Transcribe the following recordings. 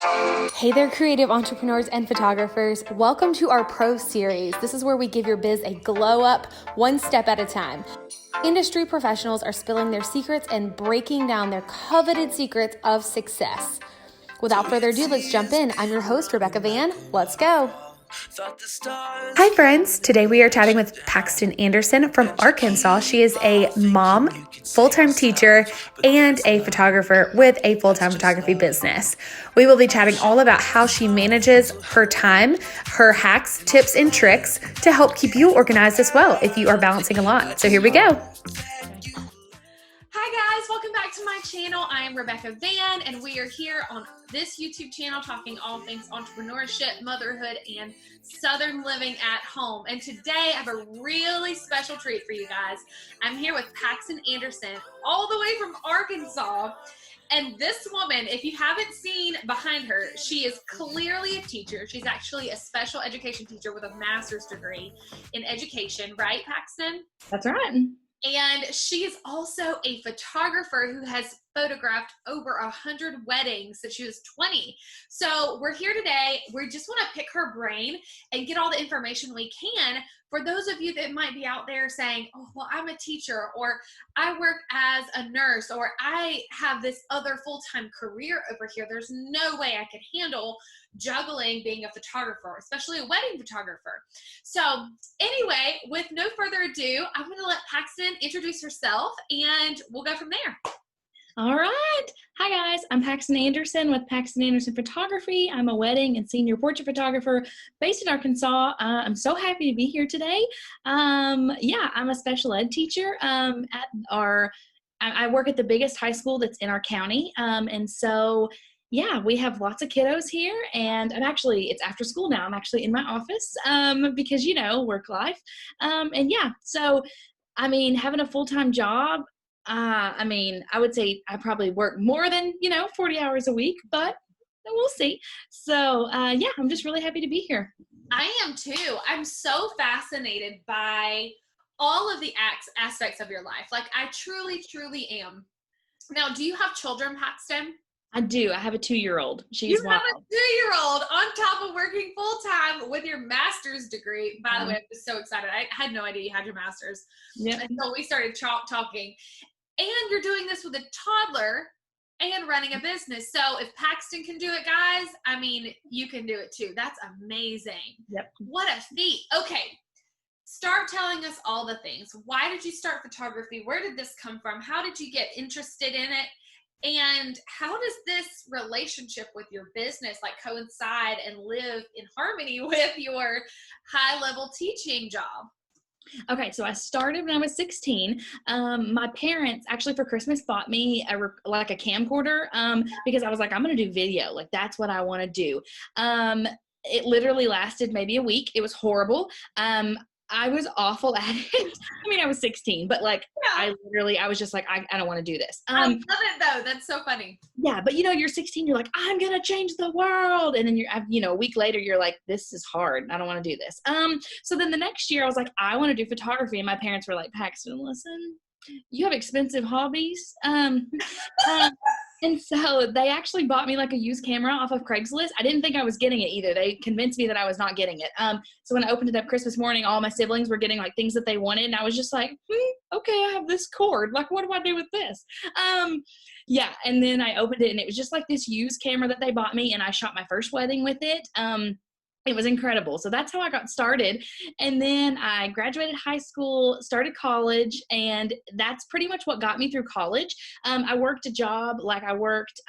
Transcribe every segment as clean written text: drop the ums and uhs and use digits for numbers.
Hey there, creative entrepreneurs and photographers. Welcome to our Pro Series. This is where we give your biz a glow up, one step at a time. Industry professionals are spilling their secrets and breaking down their coveted secrets of success. Without further ado, let's jump in. I'm your host, Rebecca Van. Let's go. Hi, friends. Today we are chatting with Paxton Anderson from Arkansas. She is a mom, full-time teacher, and a photographer with a full-time photography business. We will be chatting all about how she manages her time, her hacks, tips, and tricks to help keep you organized as well if you are balancing a lot. So here we go. Hi guys, welcome back to my channel. I am Rebecca Van, and we are here on this YouTube channel talking all things entrepreneurship, motherhood, and Southern living at home. And today I have a really special treat for you guys. I'm here with Paxton Anderson, all the way from Arkansas. And this woman, if you haven't seen behind her, she is clearly a teacher. She's actually a special education teacher with a master's degree in education, right, Paxton? That's right. And she is also a photographer who has photographed over 100 weddings since she was 20. So we're here today. We just want to pick her brain and get all the information we can for those of you that might be out there saying, oh, well, I'm a teacher, or I work as a nurse, or I have this other full-time career over here. There's no way I could handle juggling being a photographer, especially a wedding photographer. So anyway, with no further ado, I'm going to let Paxton introduce herself and we'll go from there. All right. Hi, guys. I'm Paxton Anderson with Paxton Anderson Photography. I'm a wedding and senior portrait photographer based in Arkansas. I'm so happy to be here today. I'm a special ed teacher I work at the biggest high school that's in our county. We have lots of kiddos here, and it's after school now. I'm actually in my office because, work life. Having a full-time job, I would say I probably work more than, 40 hours a week, but we'll see. So, I'm just really happy to be here. I am too. I'm so fascinated by all of the aspects of your life. Like, I truly, truly am. Now, do you have children, Paxton? I do. I have a 2-year-old. You have a 2-year-old on top of working full-time with your master's degree. By the way, I'm just so excited. I had no idea you had your master's until we started talking. And you're doing this with a toddler and running a business. So if Paxton can do it, guys, you can do it too. That's amazing. Yep. What a feat. Okay. Start telling us all the things. Why did you start photography? Where did this come from? How did you get interested in it? And how does this relationship with your business coincide and live in harmony with your high-level teaching job? Okay, so I started when I was 16. My parents actually for Christmas bought me a camcorder because I was like, I'm going to do video. Like, that's what I want to do. It literally lasted maybe a week. It was horrible. I was awful at it. I was 16, but I was just like, I don't want to do this. I love it though. That's so funny. Yeah. But you're 16, you're like, I'm going to change the world. And then a week later, you're like, this is hard. I don't want to do this. So then the next year I was like, I want to do photography. And my parents were like, Paxton, listen, you have expensive hobbies. And so they actually bought me a used camera off of Craigslist. I didn't think I was getting it either. They convinced me that I was not getting it. So when I opened it up Christmas morning, all my siblings were getting things that they wanted. And I was just like, okay, I have this cord. What do I do with this? And then I opened it and it was just this used camera that they bought me. And I shot my first wedding with it. It was incredible. So that's how I got started. And then I graduated high school, started college, and that's pretty much what got me through college. I worked a job, I worked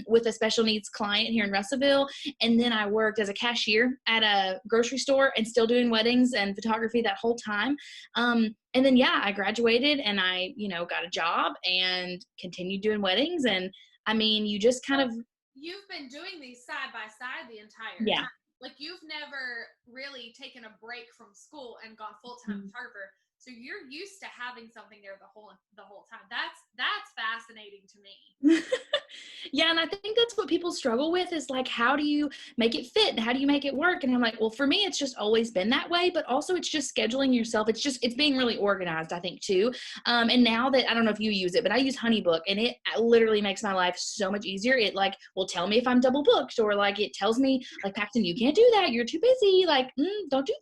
with a special needs client here in Russellville. And then I worked as a cashier at a grocery store and still doing weddings and photography that whole time. And then, I graduated and I, got a job and continued doing weddings. And you just kind of. You've been doing these side by side the entire time. You've never really taken a break from school and gone full-time photographer. So you're used to having something there the whole time. That's fascinating to me. Yeah, and I think that's what people struggle with is like, how do you make it fit? How do you make it work? And I'm like, well, for me, it's just always been that way, but also it's just scheduling yourself. It's being really organized, I think, too. And now that, I don't know if you use it, but I use HoneyBook, and it literally makes my life so much easier. It like will tell me if I'm double booked, or like it tells me like, Paxton, you can't do that. You're too busy. Like, don't do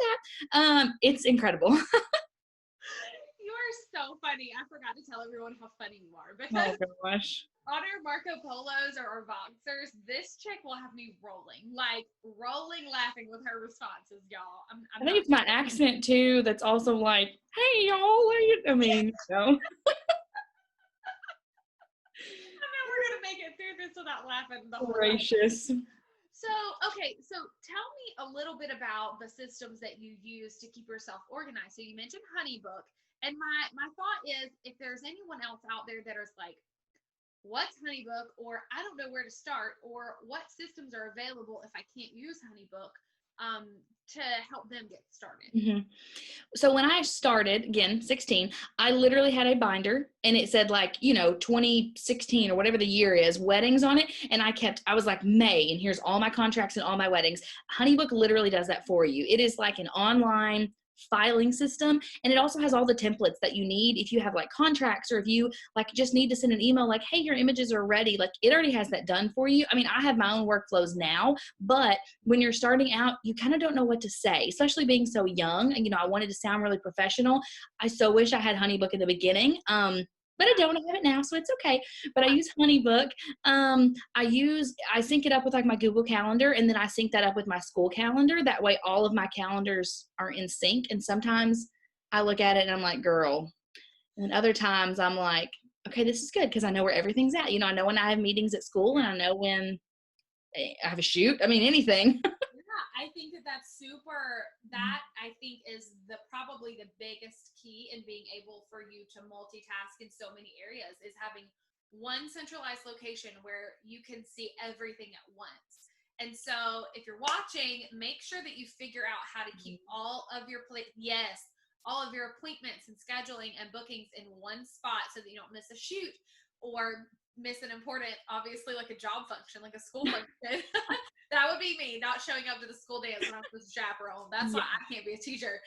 that. It's incredible. You are so funny. I forgot to tell everyone how funny you are Oh because gosh. on our Marco Polos or our Voxers, this chick will have me rolling laughing with her responses, y'all. I think it's my accent too. That's also like, hey y'all, I mean, no. I'm never gonna make it through this without laughing the whole time. Gracious. So, okay, so tell me a little bit about the systems that you use to keep yourself organized. So you mentioned HoneyBook, and my thought is if there's anyone else out there that is like, what's HoneyBook, or I don't know where to start, or what systems are available if I can't use HoneyBook, to help them get started. Mm-hmm. So when I started, again, 16, I literally had a binder and it said like, 2016 or whatever the year is, weddings on it. And I was like, May, and here's all my contracts and all my weddings. HoneyBook literally does that for you. It is like an online filing system, and it also has all the templates that you need if you have like contracts, or if you like just need to send an email like, hey, your images are ready. Like it already has that done for you. I mean, I have my own workflows now, but when you're starting out, you kind of don't know what to say, especially being so young. And I wanted to sound really professional. I so wish I had HoneyBook in the beginning. But I don't have it now, so it's okay. But I use HoneyBook. I sync it up with like my Google Calendar, and then I sync that up with my school calendar. That way all of my calendars are in sync. And sometimes I look at it and I'm like, girl. And other times I'm like, okay, this is good because I know where everything's at. I know when I have meetings at school, and I know when I have a shoot. I mean, anything. I think that's super, that I think is probably the biggest key in being able for you to multitask in so many areas, is having one centralized location where you can see everything at once. And so if you're watching, make sure that you figure out how to keep all of your all of your appointments and scheduling and bookings in one spot so that you don't miss a shoot or miss an important, obviously, like a job function, like a school function. That would be me not showing up to the school dance when I'm supposed to chaperone. That's why I can't be a teacher.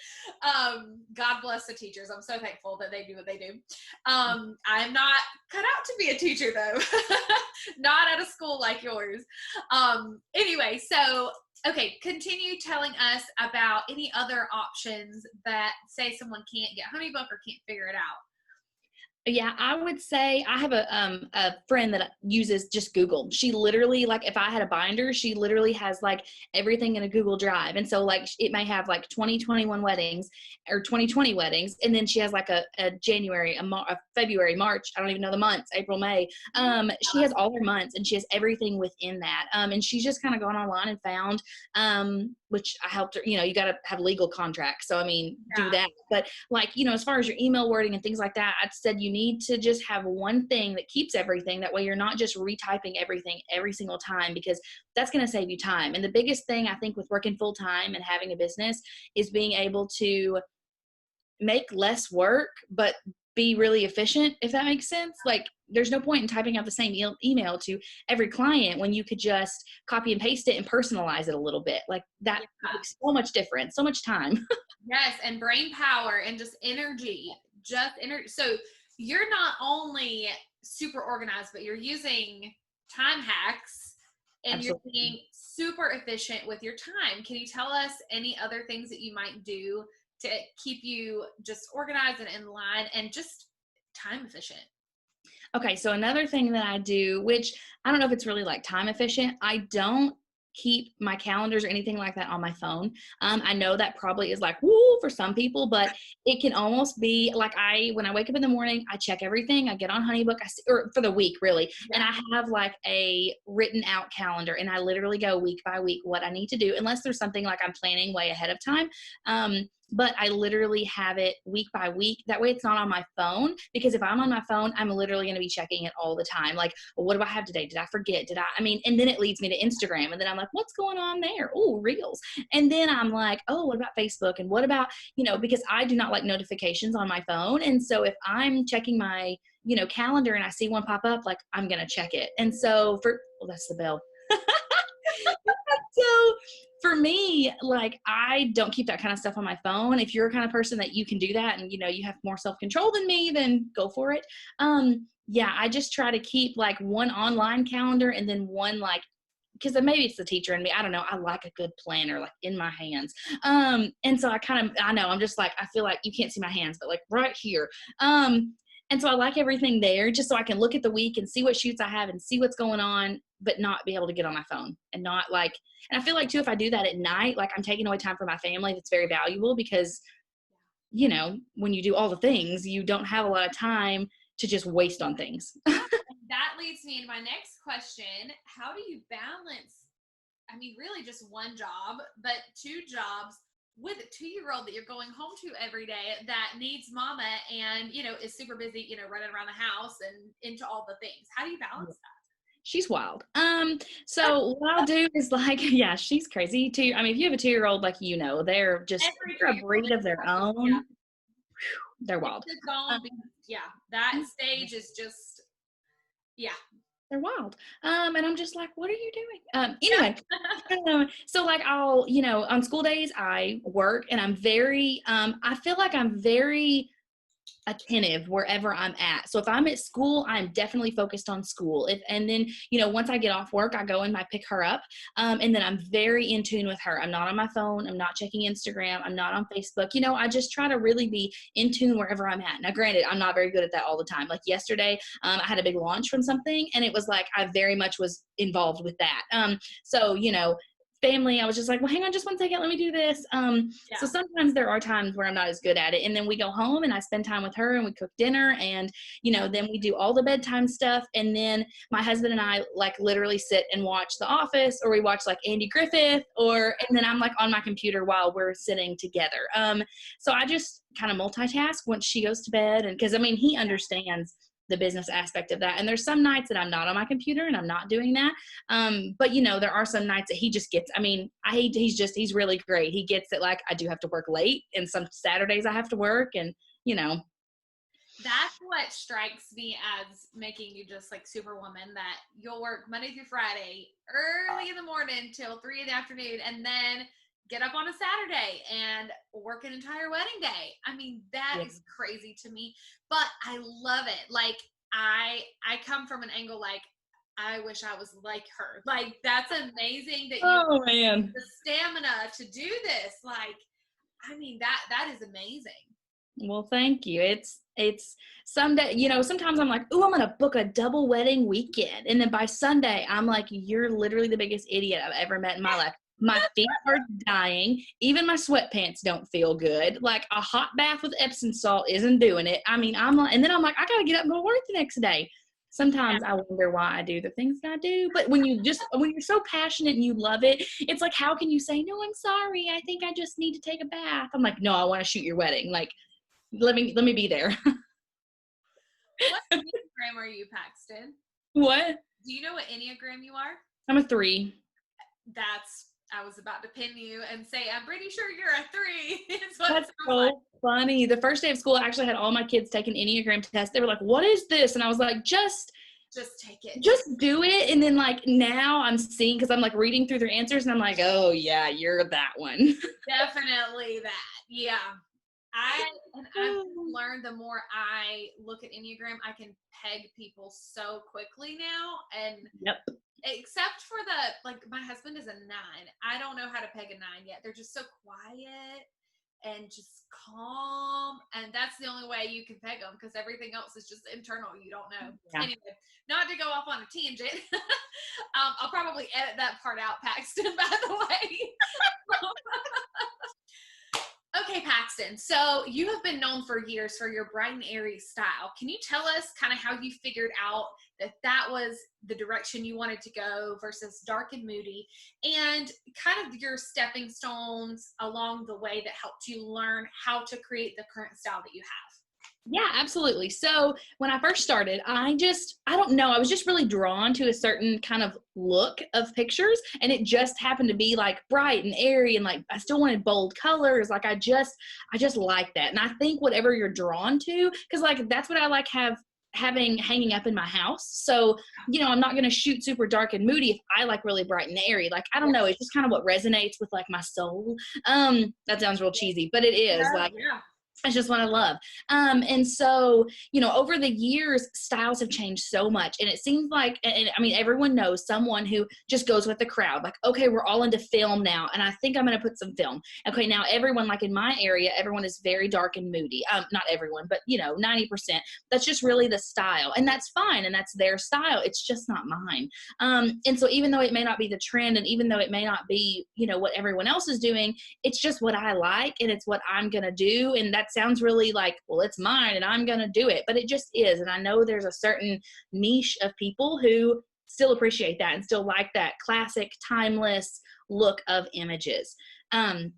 God bless the teachers. I'm so thankful that they do what they do. I'm not cut out to be a teacher though. Not at a school like yours. Anyway, so okay, continue telling us about any other options that say someone can't get HoneyBook or can't figure it out. Yeah, I would say I have a friend that uses just Google. She literally, like, if I had a binder, she literally has like everything in a Google Drive. And so like it may have like 2021 weddings or 2020 weddings. And then she has like a January, a February, March. I don't even know the months, April, May. She has all her months, and she has everything within that. And she's just kind of gone online and found, which I helped her, you got to have legal contracts. So, I mean, do that. But like, as far as your email wording and things like that, I said you need to just have one thing that keeps everything. That way you're not just retyping everything every single time, because that's going to save you time. And the biggest thing I think with working full time and having a business is being able to make less work, but be really efficient, if that makes sense. Like there's no point in typing out the same email to every client when you could just copy and paste it and personalize it a little bit. Like that makes so much difference, so much time. Yes, and brain power and just energy. So you're not only super organized, but you're using time hacks, and Absolutely. You're being super efficient with your time. Can you tell us any other things that you might do to keep you just organized and in line and just time efficient? Okay, so another thing that I do, which I don't know if it's really like time efficient, I don't keep my calendars or anything like that on my phone. I know that probably is like, woo, for some people, but it can almost be like when I wake up in the morning, I check everything. I get on HoneyBook, or for the week really. And I have like a written out calendar, and I literally go week by week what I need to do, unless there's something like I'm planning way ahead of time. But I literally have it week by week. That way it's not on my phone, because if I'm on my phone, I'm literally going to be checking it all the time. Like, well, what do I have today? Did I forget? And then it leads me to Instagram, and then I'm like, what's going on there? Oh, Reels. And then I'm like, oh, what about Facebook? And what about, because I do not like notifications on my phone. And so if I'm checking my calendar and I see one pop up, like I'm going to check it. And so that's the bell. So for me, like, I don't keep that kind of stuff on my phone. If you're a kind of person that you can do that and, you have more self-control than me, then go for it. Yeah, I just try to keep like one online calendar and then one like, because maybe it's the teacher in me. I don't know. I like a good planner, like in my hands. And so I'm just like, I feel like you can't see my hands, but like right here. And so I like everything there just so I can look at the week and see what shoots I have and see what's going on, but not be able to get on my phone and not like, and I feel like too, if I do that at night, like I'm taking away time from my family. That's very valuable because, when you do all the things, you don't have a lot of time to just waste on things. That leads me into my next question. How do you balance, really just one job, but two jobs with a 2-year-old that you're going home to every day that needs mama and, is super busy, running around the house and into all the things? How do you balance that? She's wild. So what I'll do is like, yeah, she's crazy too. If you have a 2-year-old, like, they're just they're a breed of their own. Yeah. They're wild. That stage is just, they're wild. And I'm just like, what are you doing? Anyway, so like I'll, on school days I work and I'm very, I feel like I'm very attentive wherever I'm at. So if I'm at school, I'm definitely focused on school. And then, once I get off work, I go and I pick her up. And then I'm very in tune with her. I'm not on my phone. I'm not checking Instagram. I'm not on Facebook. I just try to really be in tune wherever I'm at. Now, granted, I'm not very good at that all the time. Like yesterday, I had a big launch from something and it was like, I very much was involved with that. So, family, I was just like, well, hang on just one second, let me do this. So sometimes there are times where I'm not as good at it, and then we go home and I spend time with her and we cook dinner and then we do all the bedtime stuff, and then my husband and I like literally sit and watch The Office, or we watch like Andy Griffith, and then I'm like on my computer while we're sitting together. So I just kind of multitask once she goes to bed, and because he understands the business aspect of that. And there's some nights that I'm not on my computer and I'm not doing that. But there are some nights that he just gets, he's really great. He gets it. Like I do have to work late, and some Saturdays I have to work, and That's what strikes me as making you just like Superwoman, that you'll work Monday through Friday early in the morning till 3 in the afternoon, and then get up on a Saturday and work an entire wedding day. That is crazy to me, but I love it. Like I come from an angle like, I wish I was like her. Like that's amazing that you have the stamina to do this. Like, that is amazing. Well, thank you. It's someday, sometimes I'm like, oh, I'm going to book a double wedding weekend. And then by Sunday, I'm like, you're literally the biggest idiot I've ever met in my life. My feet are dying. Even my sweatpants don't feel good. Like a hot bath with Epsom salt isn't doing it. I'm like, and then I'm like, I got to get up and go to work the next day. Sometimes I wonder why I do the things that I do. But when you're so passionate and you love it, it's like, how can you say, no, I'm sorry, I think I just need to take a bath? I'm like, no, I want to shoot your wedding. Like, let me be there. What Enneagram are you, Paxton? What? Do you know what Enneagram you are? I'm a 3. I was about to pin you and say, I'm pretty sure you're a 3. That's so funny. The first day of school, I actually had all my kids take an Enneagram test. They were like, what is this? And I was like, just take it. Just do it. And then like now I'm seeing, because I'm like reading through their answers and I'm like, oh yeah, you're that one. Definitely that. Yeah. I've learned the more I look at Enneagram, I can peg people so quickly now. And except for my husband is a 9. I don't know how to peg a 9 yet. They're just so quiet and just calm. And that's the only way you can peg them, because everything else is just internal. You don't know. Yeah. Anyway, not to go off on a tangent. I'll probably edit that part out, Paxton, by the way. Okay, Paxton. So you have been known for years for your bright and airy style. Can you tell us kind of how you figured out that was the direction you wanted to go versus dark and moody, and kind of your stepping stones along the way that helped you learn how to create the current style that you have? Yeah, absolutely. So when I first started, I don't know, I was just really drawn to a certain kind of look of pictures, and it just happened to be like bright and airy, and like I still wanted bold colors. Like I just like that. And I think whatever you're drawn to, because like that's what I like have hanging up in my house. So, you know, I'm not going to shoot super dark and moody if I like really bright and airy. Like, I don't know. It's just kind of what resonates with like my soul. That sounds real cheesy, but it is it's just what I love. And so, you know, over the years, styles have changed so much. And it seems like, and I mean, everyone knows someone who just goes with the crowd. Like, okay, we're all into film now, and I think I'm going to put some film. Okay, now everyone, like in my area, everyone is very dark and moody. Not everyone, but, you know, 90%. That's just really the style. And that's fine. And that's their style. It's just not mine. And so even though it may not be the trend, and even though it may not be, you know, what everyone else is doing, it's just what I like, and it's what I'm going to do. And that sounds really like, well, it's mine and I'm going to do it, but it just is. And I know there's a certain niche of people who still appreciate that and still like that classic, timeless look of images. And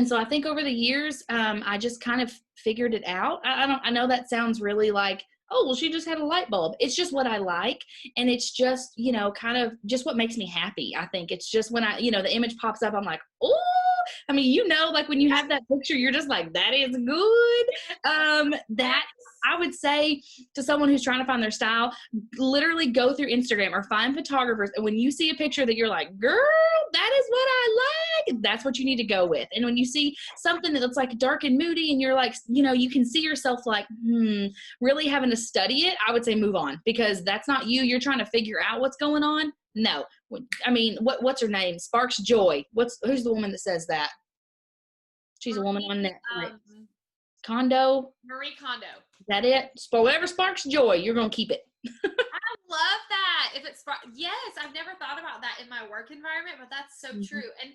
so I think over the years, I just kind of figured it out. I know that sounds really like, oh, well, she just had a light bulb. It's just what I like. And it's just, you know, kind of just what makes me happy. I think it's just when you know, the image pops up, I'm like, oh, I mean, you know, like when you have that picture, you're just like, that is good. That I would say to someone who's trying to find their style, literally go through Instagram or find photographers. And when you see a picture that you're like, girl, that is what I like, that's what you need to go with. And when you see something that looks like dark and moody and you're like, you know, you can see yourself like, really having to study it, I would say move on, because that's not you. You're trying to figure out what's going on. No. I mean, what's her name? Sparks Joy. Who's the woman that says that? She's a woman on Netflix. Kondo. Marie Kondo. Is that it? Whatever sparks joy, you're going to keep it. I love that. If it's yes, I've never thought about that in my work environment, but that's so true. And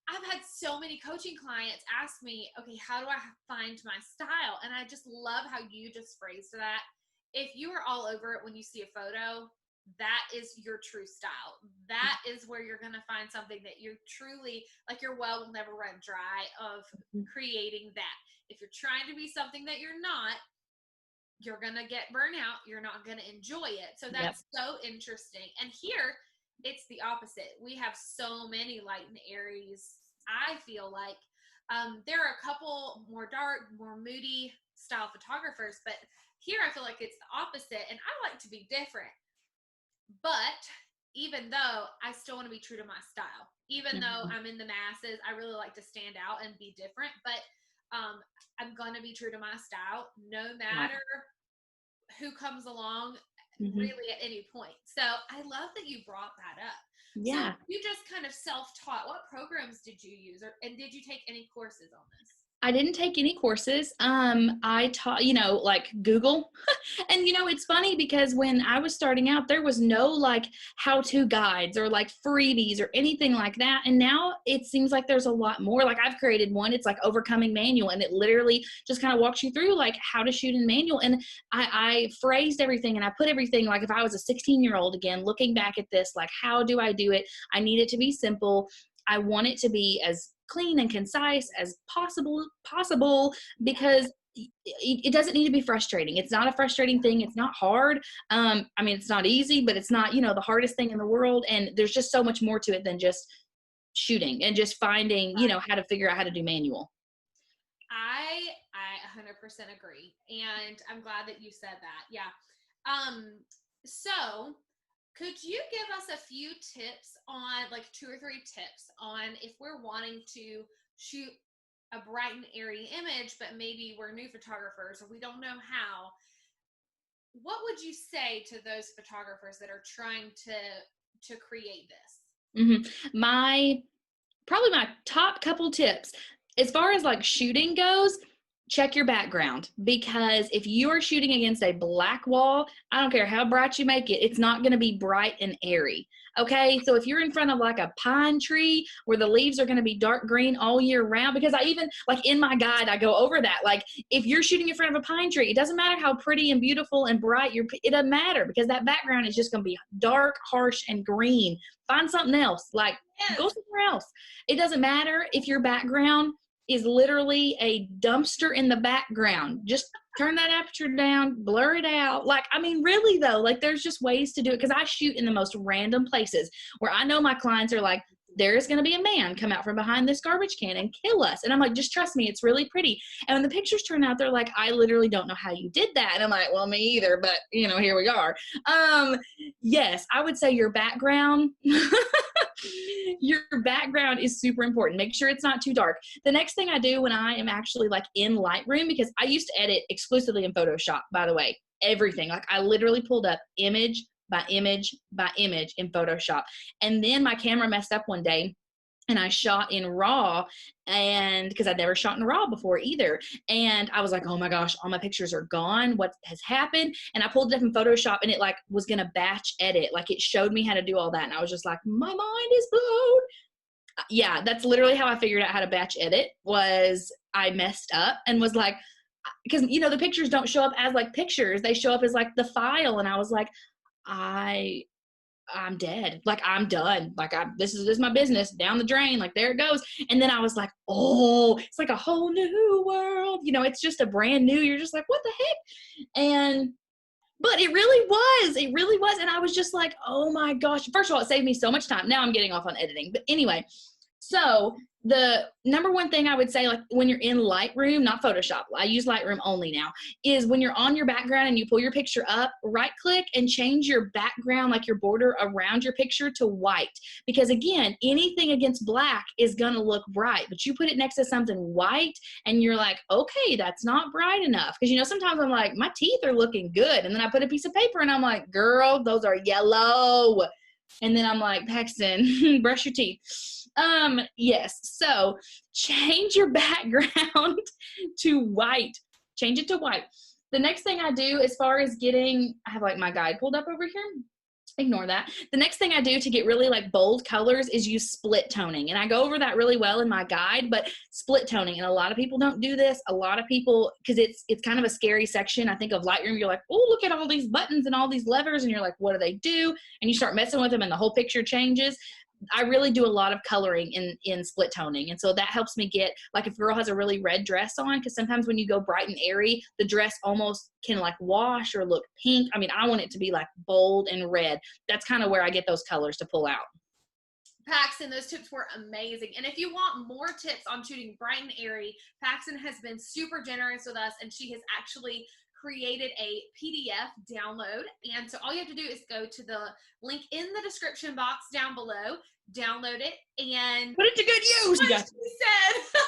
I've had so many coaching clients ask me, okay, how do I find my style? And I just love how you just phrased that. If you are all over it when you see a photo, that is your true style. That is where you're going to find something that you're truly, like, your well will never run dry of creating that. If you're trying to be something that you're not, you're going to get burnout. You're not going to enjoy it. So that's so interesting. And here, it's the opposite. We have so many light and airies. I feel like there are a couple more dark, more moody style photographers, but here I feel like it's the opposite. And I like to be different. But even though I still want to be true to my style, even though I'm in the masses, I really like to stand out and be different. But I'm going to be true to my style no matter who comes along, really at any point. So I love that you brought that up. Yeah. So you just kind of self-taught. What programs did you use? And did you take any courses on this? I didn't take any courses. I taught, you know, like Google. And, you know, it's funny because when I was starting out, there was no like how-to guides or like freebies or anything like that. And now it seems like there's a lot more. Like I've created one, it's like Overcoming Manual, and it literally just kind of walks you through like how to shoot in manual. And I phrased everything and I put everything, like if I was a 16-year-old again, looking back at this, like how do I do it? I need it to be simple. I want it to be as clean and concise as possible, because it doesn't need to be frustrating. It's not a frustrating thing. It's not hard. I mean, it's not easy, but it's not, you know, the hardest thing in the world. And there's just so much more to it than just shooting and just finding, you know, how to figure out how to do manual. I 100% agree. And I'm glad that you said that. Yeah. So could you give us a few tips on, like 2 or 3 tips on if we're wanting to shoot a bright and airy image, but maybe we're new photographers or we don't know how? What would you say to those photographers that are trying to create this? Probably my top couple tips, as far as like shooting goes, check your background, because if you are shooting against a black wall, I don't care how bright you make it, it's not going to be bright and airy. Okay. So if you're in front of like a pine tree where the leaves are going to be dark green all year round, because I even like in my guide, I go over that. Like if you're shooting in front of a pine tree, it doesn't matter how pretty and beautiful and bright it doesn't matter, because that background is just going to be dark, harsh, and green. Find something else, like go somewhere else. It doesn't matter if your background is literally a dumpster in the background. Just turn that aperture down, blur it out. Like, I mean, really though, like there's just ways to do it. Cause I shoot in the most random places where I know my clients are like, there is going to be a man come out from behind this garbage can and kill us. And I'm like, just trust me, it's really pretty. And when the pictures turn out, they're like, I literally don't know how you did that. And I'm like, well, me either, but here we are. Yes, I would say your background, your background is super important. Make sure it's not too dark. The next thing I do when I am actually like in Lightroom, because I used to edit exclusively in Photoshop, by the way, everything. Like I literally pulled up image by image by image in Photoshop. And then my camera messed up one day and I shot in RAW, and because I'd never shot in RAW before either. And I was like, oh my gosh, all my pictures are gone. What has happened? And I pulled it up in Photoshop and it like was going to batch edit. Like it showed me how to do all that. And I was just like, my mind is blown. Yeah, that's literally how I figured out how to batch edit. Was I messed up and was like, because the pictures don't show up as like pictures. They show up as like the file. And I was like, I'm dead. Like I'm done. Like this is my business down the drain. Like there it goes. And then I was like, oh, it's like a whole new world. It's just a brand new. You're just like, what the heck? But it really was. And I was just like, oh my gosh. First of all, it saved me so much time. Now I'm getting off on editing. But anyway, so the number one thing I would say, like when you're in Lightroom, not Photoshop, I use Lightroom only now, is when you're on your background and you pull your picture up, right click and change your background, like your border around your picture, to white. Because again, anything against black is going to look bright, but you put it next to something white and you're like, okay, that's not bright enough. Because sometimes I'm like, my teeth are looking good. And then I put a piece of paper and I'm like, girl, those are yellow. And then I'm like, Paxton, brush your teeth. Yes. So change your background to white. Change it to white. The next thing I do as far as I have like my guide pulled up over here. Ignore that. The next thing I do to get really like bold colors is use split toning. And I go over that really well in my guide, but split toning. And a lot of people don't do this. A lot of people, because it's kind of a scary section. I think of Lightroom, you're like, oh, look at all these buttons and all these levers. And you're like, what do they do? And you start messing with them and the whole picture changes. I really do a lot of coloring in split toning. And so that helps me get, like if a girl has a really red dress on, because sometimes when you go bright and airy, the dress almost can like wash or look pink. I mean, I want it to be like bold and red. That's kind of where I get those colors to pull out. Paxton, those tips were amazing. And if you want more tips on shooting bright and airy, Paxton has been super generous with us, and she has actually created a PDF download. And so all you have to do is go to the link in the description box down below, download it, and put it to good use. What she said.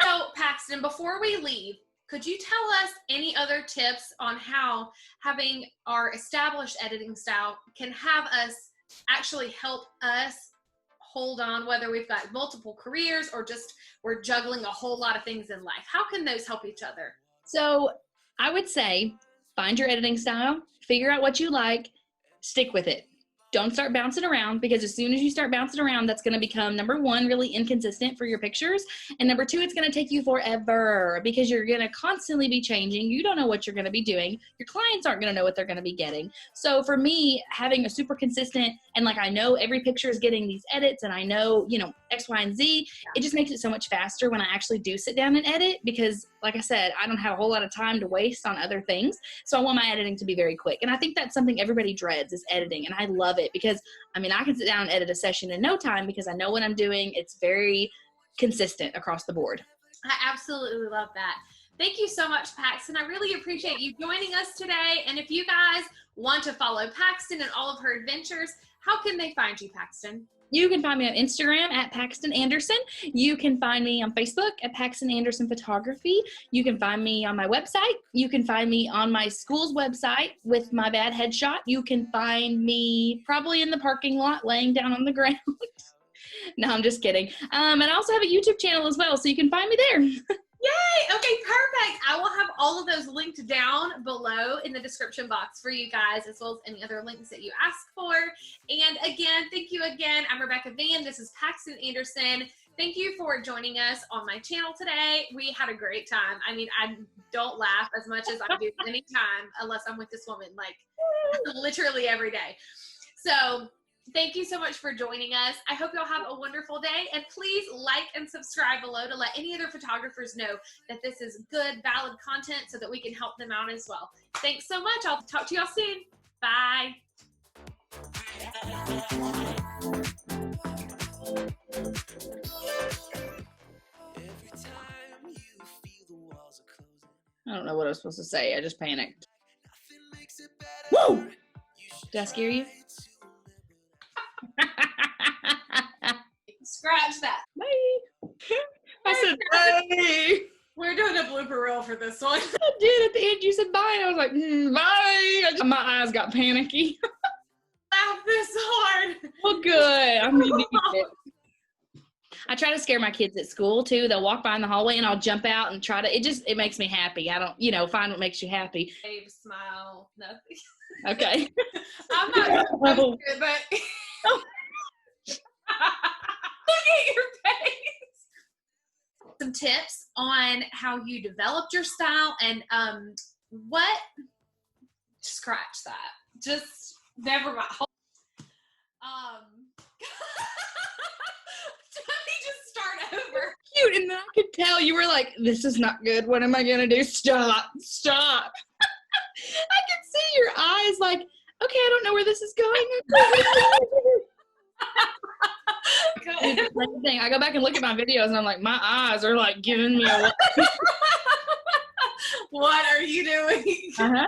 So Paxton, before we leave, could you tell us any other tips on how having our established editing style can have us actually help us hold on, whether we've got multiple careers or just we're juggling a whole lot of things in life? How can those help each other? So I would say find your editing style, figure out what you like, stick with it. Don't start bouncing around, because as soon as you start bouncing around, that's going to become, number one, really inconsistent for your pictures. And number two, it's going to take you forever, because you're going to constantly be changing. You don't know what you're going to be doing. Your clients aren't going to know what they're going to be getting. So for me, having a super consistent, and like I know every picture is getting these edits, and I know, X, Y, and Z, it just makes it so much faster when I actually do sit down and edit, because like I said, I don't have a whole lot of time to waste on other things. So I want my editing to be very quick. And I think that's something everybody dreads, is editing. And I love it, because I can sit down and edit a session in no time, because I know what I'm doing. It's very consistent across the board. I absolutely love that. Thank you so much, Paxton. I really appreciate you joining us today. And if you guys want to follow Paxton and all of her adventures, how can they find you, Paxton? You can find me on Instagram at Paxton Anderson. You can find me on Facebook at Paxton Anderson Photography. You can find me on my website. You can find me on my school's website with my bad headshot. You can find me probably in the parking lot laying down on the ground. No, I'm just kidding. And I also have a YouTube channel as well, so you can find me there. Yay! Okay, perfect. I will have all of those linked down below in the description box for you guys, as well as any other links that you ask for. And again, thank you again. I'm Rebecca Van. This is Paxton Anderson. Thank you for joining us on my channel today. We had a great time. I don't laugh as much as I do anytime unless I'm with this woman, like literally every day. So thank you so much for joining us. I hope y'all have a wonderful day, and please like and subscribe below to let any other photographers know that this is good, valid content so that we can help them out as well. Thanks so much. I'll talk to y'all soon. Bye. I don't know what I was supposed to say. I just panicked. Whoa! Did I scare you? Scratch that. Bye. I said bye. We're doing a blooper reel for this one. I did. At the end, you said bye. And I was like, bye. My eyes got panicky. Laugh this hard. Well, good. I'm using it. I try to scare my kids at school too. They'll walk by in the hallway and I'll jump out and try to, it makes me happy. I don't, find what makes you happy. Wave, smile, nothing. Okay. I'm not supposed to, but look at your face. Some tips on how you developed your style and what, scratch that. Just never mind. Let me just start over. Cute, and then I could tell you were like, this is not good. What am I gonna do? Stop. I could see your eyes like, okay, I don't know where this is going. It's the same thing. I go back and look at my videos and I'm like, my eyes are like giving me a What are you doing? Uh-huh.